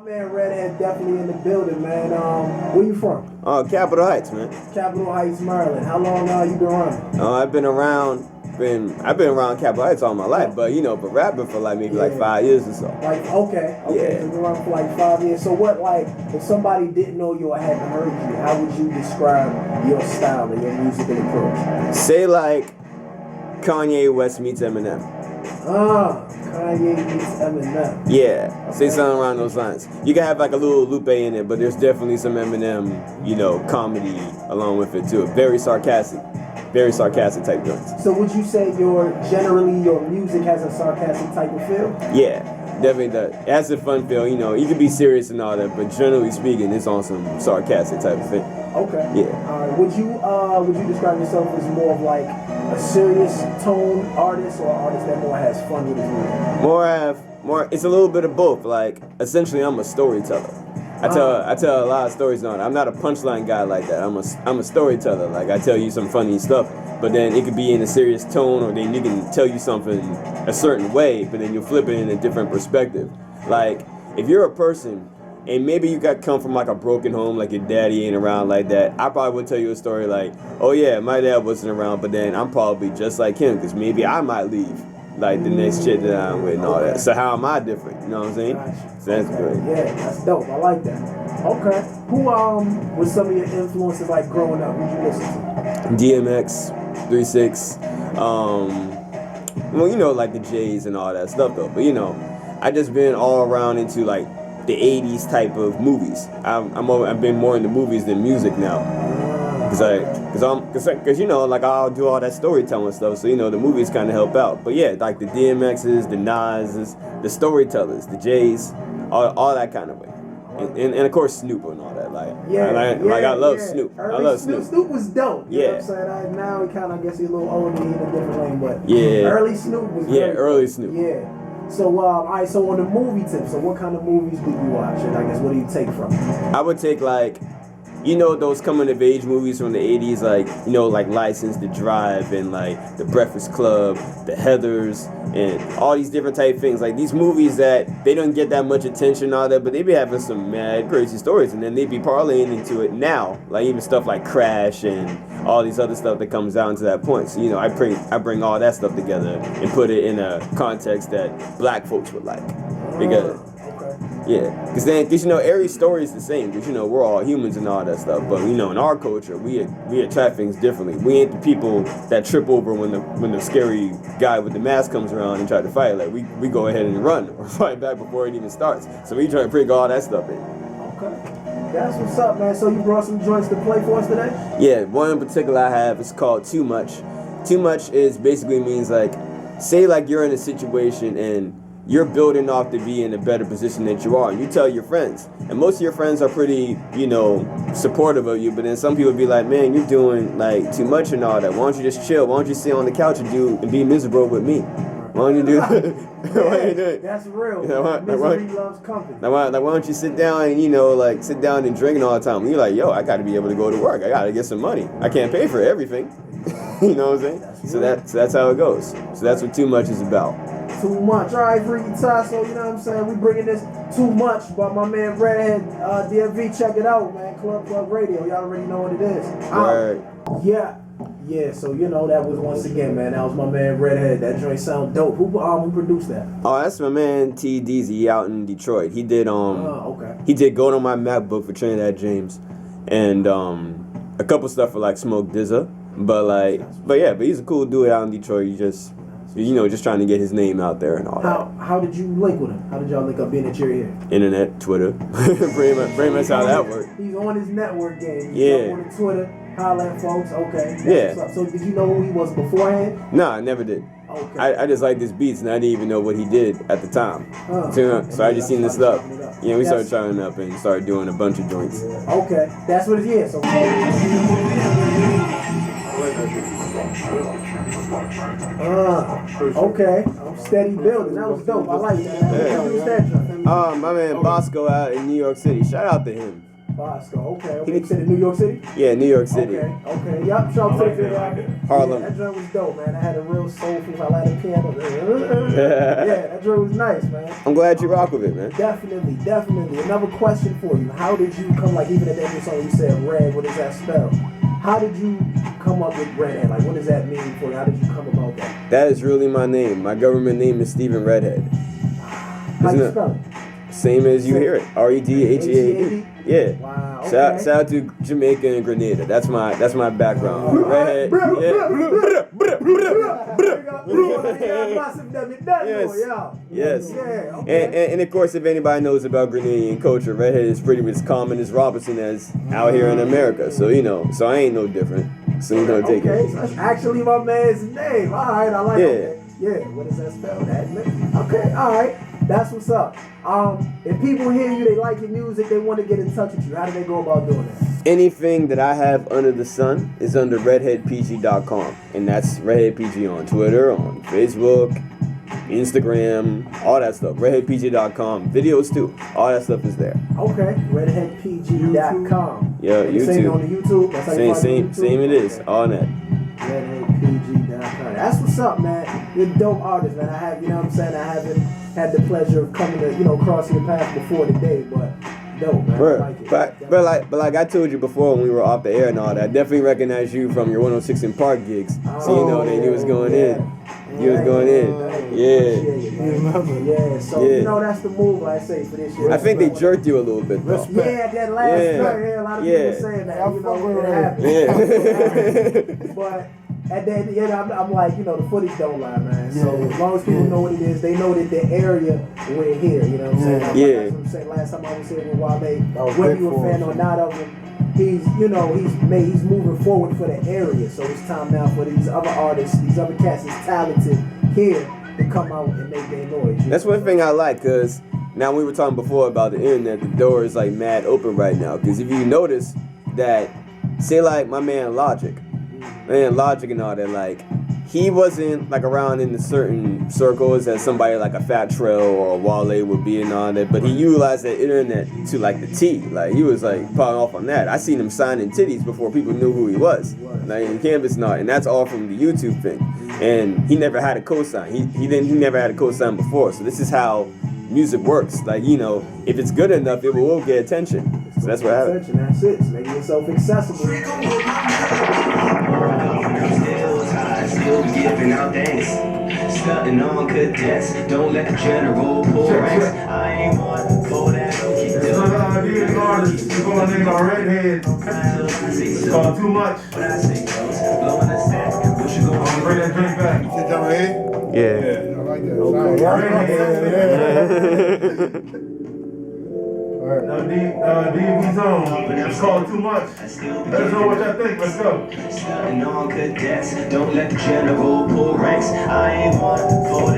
My man Redhead definitely in the building, man. Where you from? Capitol Heights, man. Capitol Heights, Maryland. How long you been running? I've been around Capitol Heights all my life, but rapping for maybe 5 years or so. Okay. Yeah. So you been running for 5 years. So what, if somebody didn't know you or hadn't heard you, how would you describe your style and your musical approach? Say Kanye West meets Eminem. Kanye meets Eminem. Yeah, okay. Say something around those lines. You can have a little Lupe in it, but there's definitely some Eminem, comedy along with it too. Very sarcastic type joints. So would you say your music has a sarcastic type of feel? Yeah, definitely does. It has a fun feel. You can be serious and all that, but generally speaking, it's on some sarcastic type of thing. Okay. Yeah. All right. Would you describe yourself as more of a serious tone artist or an artist that more has fun with his music? More. It's a little bit of both. Essentially, I'm a storyteller. I tell a lot of stories on it. I'm not a punchline guy like that. I'm a storyteller. I tell you some funny stuff, but then it could be in a serious tone, or then you can tell you something a certain way, but then you flip it in a different perspective. If you're a person and maybe you come from a broken home, your daddy ain't around like that, I probably would tell you a story oh yeah, my dad wasn't around, but then I'm probably just like him, because maybe I might leave the next shit that I'm with and all that. So how am I different? You know what I'm saying? Gotcha. So that's great. Yeah, that's dope. I like that. Okay. Who was some of your influences growing up? Who you listen to? DMX, 3 6, the J's and all that stuff though. But I just been all around into the 80s type of movies. I've been more into movies than music now. Cause I'll do all that storytelling stuff, so the movies kind of help out. But yeah, the DMX's, the Nas's, the storytellers, the J's, all that kind of way, and of course Snoop and all that. I love Snoop. I love Snoop. Snoop was dope. You know what I'm saying? Now he kind of, I guess, he's a little older, he's in a different lane, but early Snoop was great. Early Snoop. Yeah. So all right. So on the movie tip, so what kind of movies do you watch, and I guess what do you take from it? I would take those coming of age movies from the 80s, License to Drive and The Breakfast Club, The Heathers, and all these different type things. These movies that they don't get that much attention and all that, but they be having some mad crazy stories, and then they be parlaying into it now, even stuff like Crash and all these other stuff that comes down to that point. So I bring all that stuff together and put it in a context that black folks would like, because. Yeah, because every story is the same, because we're all humans and all that stuff, but in our culture we attack things differently. We ain't the people that trip over when the scary guy with the mask comes around and try to fight. We go ahead and run or fight back before it even starts. So we try to bring all that stuff in. Okay, that's what's up, man. So you brought some joints to play for us today? Yeah, one in particular I have is called Too Much. Too Much is basically means say you're in a situation and you're building off to be in a better position than you are, and you tell your friends, and most of your friends are pretty, supportive of you, but then some people be like, man, you're doing too much and all that. Why don't you just chill? Why don't you sit on the couch and be miserable with me? Why don't you do that? Why don't you do it? That's real. Misery loves company. Why don't you sit down and sit down and drink all the time? And you're like, yo, I got to be able to go to work. I got to get some money. I can't pay for everything. You know what I'm saying? So that's how it goes. So that's what Too Much is about. Too Much. All right, Freaky Ty, so you know what I'm saying? We bringing this Too Much by my man Redhead, DMV. Check it out, man. Club Radio. Y'all already know what it is. Right. Yeah, so that was once again, man. That was my man Redhead. That joint sound dope. Who produced that? Oh, that's my man T Deezy out in Detroit. He did He did Gold on My MacBook for Trinidad James, and a couple stuff for Smoke DZA. But he's a cool dude out in Detroit. He just trying to get his name out there and all that. How did you link with him? How did y'all link up being that you're here? Internet, Twitter. pretty much how that worked. He's on his network game. Yeah. On Twitter, holla at folks. Okay. Yeah. So did you know who he was beforehand? No, I never did. Okay. I just liked his beats, and I didn't even know what he did at the time. So I just seen this stuff. Yeah, we started trying it up and started doing a bunch of joints. Okay, that's what it is. Okay. I'm steady building. That was dope. I like that. My man Bosco out in New York City. Shout out to him. Bosco. Okay. You said in New York City? Yeah, New York City. Okay. Yup. Shout out to the video. Harlem. Yeah, that joint was dope, man. I had a real soulful. I like the piano. Yeah, that joint was nice, man. I'm glad you rock with it, man. Definitely. Another question for you. How did you come, like, even at the end of the song you said red, what does that spell? How did you come up with Redhead? Like, what does that mean for you? How did you come about that? That is really my name. My government name is Stephen Redhead. How do you spell it? Same as you hear it. Redhead. Yeah. Wow. Okay. Shout out to Jamaica and Grenada. That's my background. Redhead. Yes. Yeah. Okay. And of course, if anybody knows about Grenadian culture, Redhead is pretty much common as Robinson as out here in America. So so I ain't no different. So you gonna take it. So that's actually my man's name. All right, I like it. Yeah. What does that spell? That man. Okay. All right. That's what's up. If people hear you, they like your music, they want to get in touch with you, how do they go about doing that? Anything that I have under the sun is under redheadpg.com. And that's redheadpg on Twitter, on Facebook, Instagram, all that stuff. redheadpg.com. Videos too. All that stuff is there. Okay. redheadpg.com. Yeah, YouTube. Same on the YouTube? That's how you same it is. Okay. All that. redheadpg.com. That's what's up, man. You're a dope artist, man. I haven't had the pleasure of coming to, crossing your path before today, but dope, man. Bro, I like it. but like I told you before when we were off the air and all that, I definitely recognize you from your 106 in Park gigs. So they knew was going in. You was going in. Yeah. So that's the move I say for this year. I think they jerked you a little bit though. Yeah, that last night, a lot of people saying that. It happened. But at the end, I'm like, the footage don't lie, man. So as long as people know what it is, they know that the area we're here. You know what I'm saying? That's what I'm saying. Last time I was here with Wale, whether you a fan or not of him, he's moving forward for the area. So it's time now for these other artists, these other cats that's talented here to come out and make their noise. That's one thing I like, cause now we were talking before about the internet. The door is like mad open right now. Cause if you notice that, say like my man Logic and all that, like he wasn't like around in the certain circles as somebody like a Fat Trail or a Wale would be and all that, but he utilized that internet to like the T. Like he was like popping off on that. I seen him signing titties before people knew who he was, like in Canvas and all, and that's all from the YouTube thing. And he never had a cosign. He never had a cosign before. So this is how music works. Like if it's good enough, it will get attention. So that's what happened. That's it. It's making yourself accessible. Still giving out thanks, stunting on cadets. Don't let the general pull ranks. I ain't one for that. It's not an idea, artist. It's going to name our Redhead. It's called Too Much. Blowing the stack. What you going to bring that drink back? You sit down here? Yeah. I like that. Okay. DV's on. It's called Too Much. Let us know what y'all think. Let's go. Stunting on cadets. Don't let the general pull ranks. I ain't one for